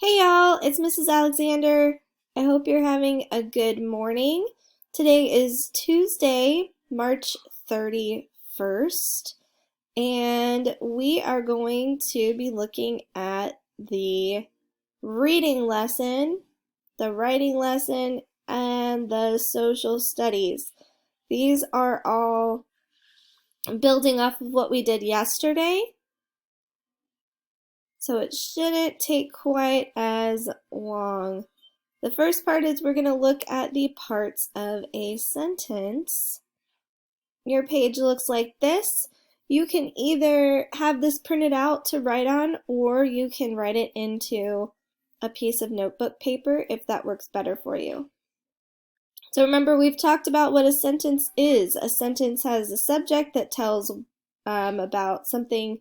Hey y'all, it's Mrs. Alexander. I hope you're having a good morning. Today is Tuesday, March 31st, and we are going to be looking at the reading lesson, the writing lesson, and the social studies. These are all building off of what we did yesterday. So it shouldn't take quite as long. The first part is we're going to look at the parts of a sentence. Your page looks like this. You can either have this printed out to write on, or you can write it into a piece of notebook paper if that works better for you. So remember, we've talked about what a sentence is. A sentence has a subject that tells about something.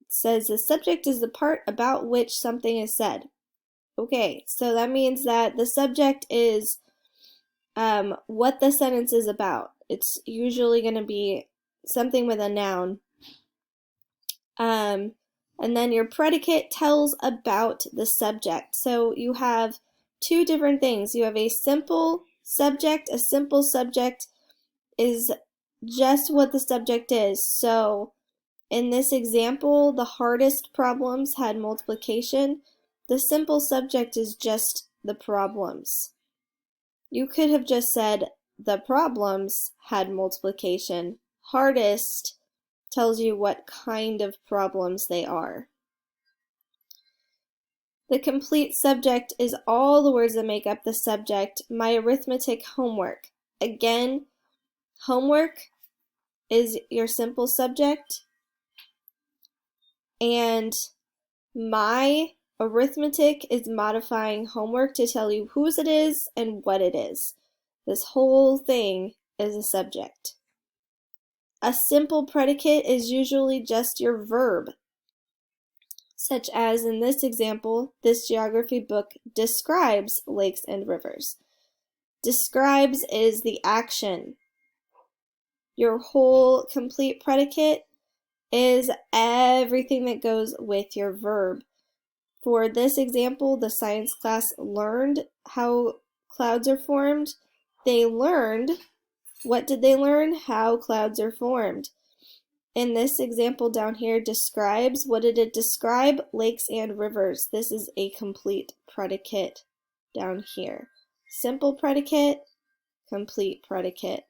Says the subject is the part about which something is said. Okay, so that means that the subject is what the sentence is about. It's usually going to be something with a noun. And then your predicate tells about the subject. So you have two different things. You have a simple subject. A simple subject is just what the subject is. So in this example, the hardest problems had multiplication. The simple subject is just the problems. You could have just said the problems had multiplication. Hardest tells you what kind of problems they are. The complete subject is all the words that make up the subject. My arithmetic homework. Again, homework is your simple subject. And my arithmetic is modifying homework to tell you whose it is and what it is. This whole thing is a subject. A simple predicate is usually just your verb, such as in this example, this geography book describes lakes and rivers. Describes is the action. Your whole complete predicate is everything that goes with your verb. For this example, the science class learned how clouds are formed. They learned, what did they learn? How clouds are formed. In this example down here, describes, what did it describe? Lakes and rivers. This is a complete predicate down here. Simple predicate, complete predicate.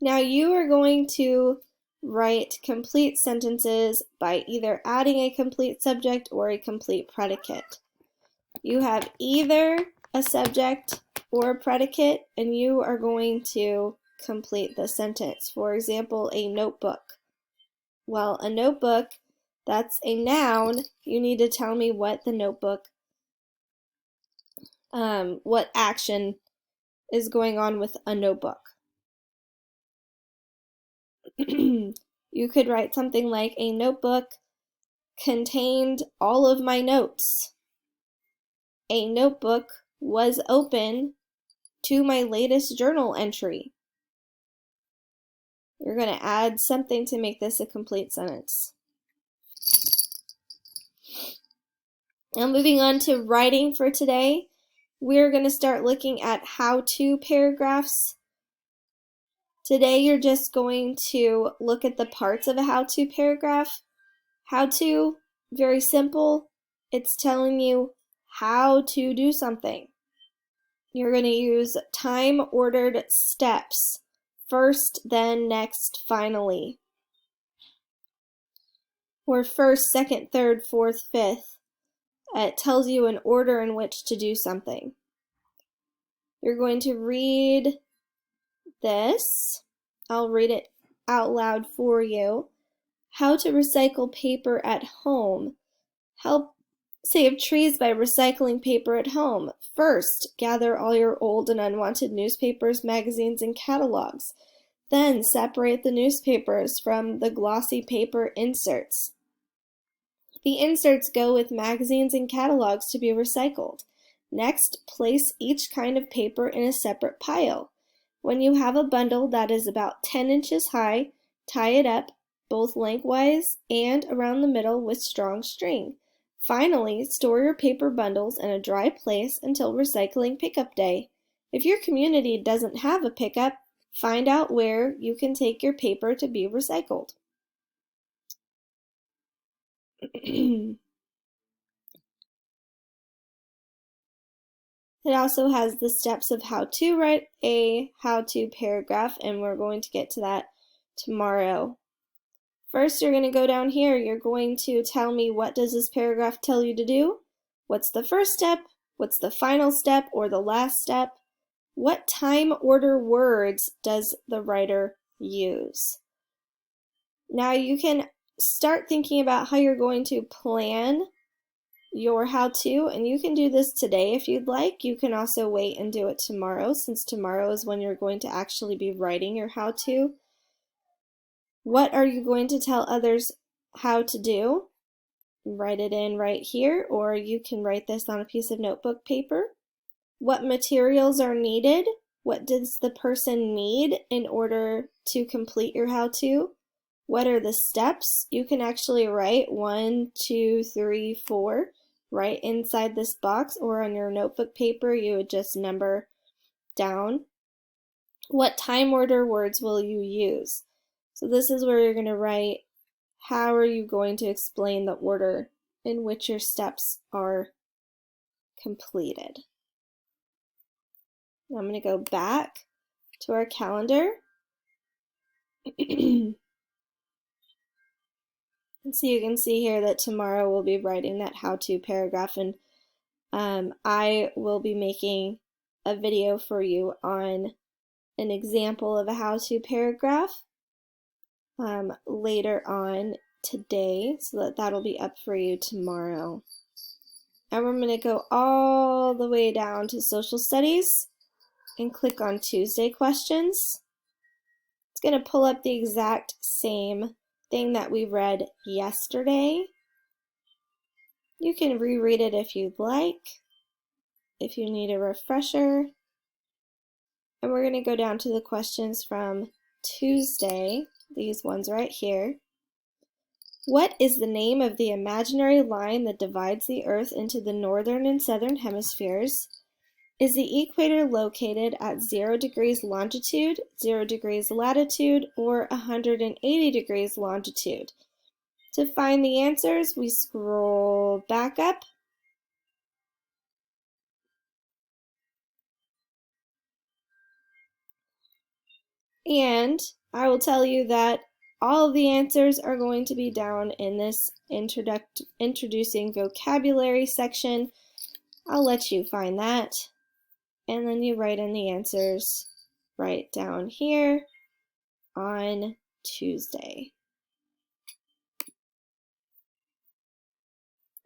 Now you are going to write complete sentences by either adding a complete subject or a complete predicate. You have either a subject or a predicate, and you are going to complete the sentence. For example, a notebook. Well, a notebook, that's a noun. You need to tell me what the notebook, what action is going on with a notebook. You could write something like, a notebook contained all of my notes. A notebook was open to my latest journal entry. You're going to add something to make this a complete sentence. Now moving on to writing for today, we're going to start looking at how-to paragraphs. Today you're just going to look at the parts of a how-to paragraph. How-to, very simple. It's telling you how to do something. You're going to use time-ordered steps. First, then, next, finally. Or first, second, third, fourth, fifth. It tells you an order in which to do something. You're going to read this. I'll read it out loud for you. How to recycle paper at home. Help save trees by recycling paper at home. First, gather all your old and unwanted newspapers, magazines, and catalogs. Then, separate the newspapers from the glossy paper inserts. The inserts go with magazines and catalogs to be recycled. Next, place each kind of paper in a separate pile. When you have a bundle that is about 10 inches high, tie it up both lengthwise and around the middle with strong string. Finally, store your paper bundles in a dry place until recycling pickup day. If your community doesn't have a pickup, find out where you can take your paper to be recycled. It also has the steps of how to write a how-to paragraph, and we're going to get to that tomorrow. First, you're going to go down here. You're going to tell me, what does this paragraph tell you to do? What's the first step? What's the final step or the last step? What time order words does the writer use? Now you can start thinking about how you're going to plan your how-to, and you can do this today if you'd like. You can also wait and do it tomorrow, since tomorrow is when you're going to actually be writing your how-to. What are you going to tell others how to do? Write it in right here, or you can write this on a piece of notebook paper. What materials are needed? What does the person need in order to complete your how-to? What are the steps? You can actually write 1, 2, 3, 4 right inside this box, or on your notebook paper you would just number down. What time order words will you use? So this is where you're going to write, how are you going to explain the order in which your steps are completed? Now I'm going to go back to our calendar. And so you can see here that tomorrow we'll be writing that how-to paragraph, and I will be making a video for you on an example of a how-to paragraph later on today, so that'll be up for you tomorrow. And we're going to go all the way down to social studies and click on Tuesday questions. It's going to pull up the exact same thing that we read yesterday. You can reread it if you'd like, if you need a refresher. And we're going to go down to the questions from Tuesday, these ones right here. What is the name of the imaginary line that divides the Earth into the northern and southern hemispheres? Is the equator located at 0 degrees longitude, 0 degrees latitude, or 180 degrees longitude? To find the answers, we scroll back up. And I will tell you that all of the answers are going to be down in this introducing vocabulary section. I'll let you find that. And then you write in the answers right down here on Tuesday.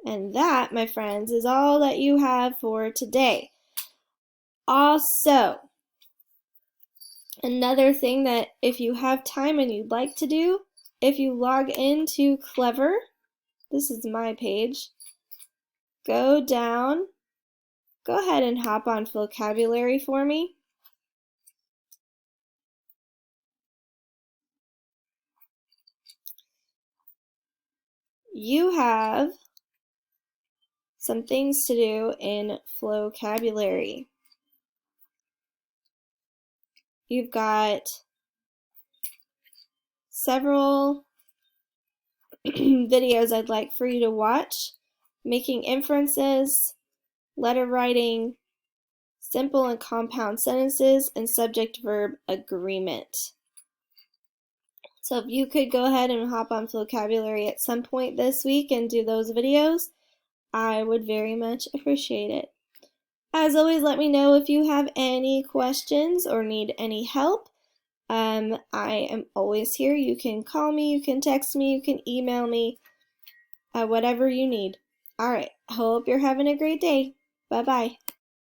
And that, my friends, is all that you have for today. Also, another thing that if you have time and you'd like to do, if you log into Clever, this is my page, go down, go ahead and hop on vocabulary for me. You have some things to do in vocabulary. You've got several videos I'd like for you to watch: making inferences, letter writing, simple and compound sentences, and subject-verb agreement. So if you could go ahead and hop on vocabulary at some point this week and do those videos, I would very much appreciate it. As always, let me know if you have any questions or need any help. I am always here. You can call me, you can text me, you can email me, whatever you need. All right, hope you're having a great day. Bye-bye.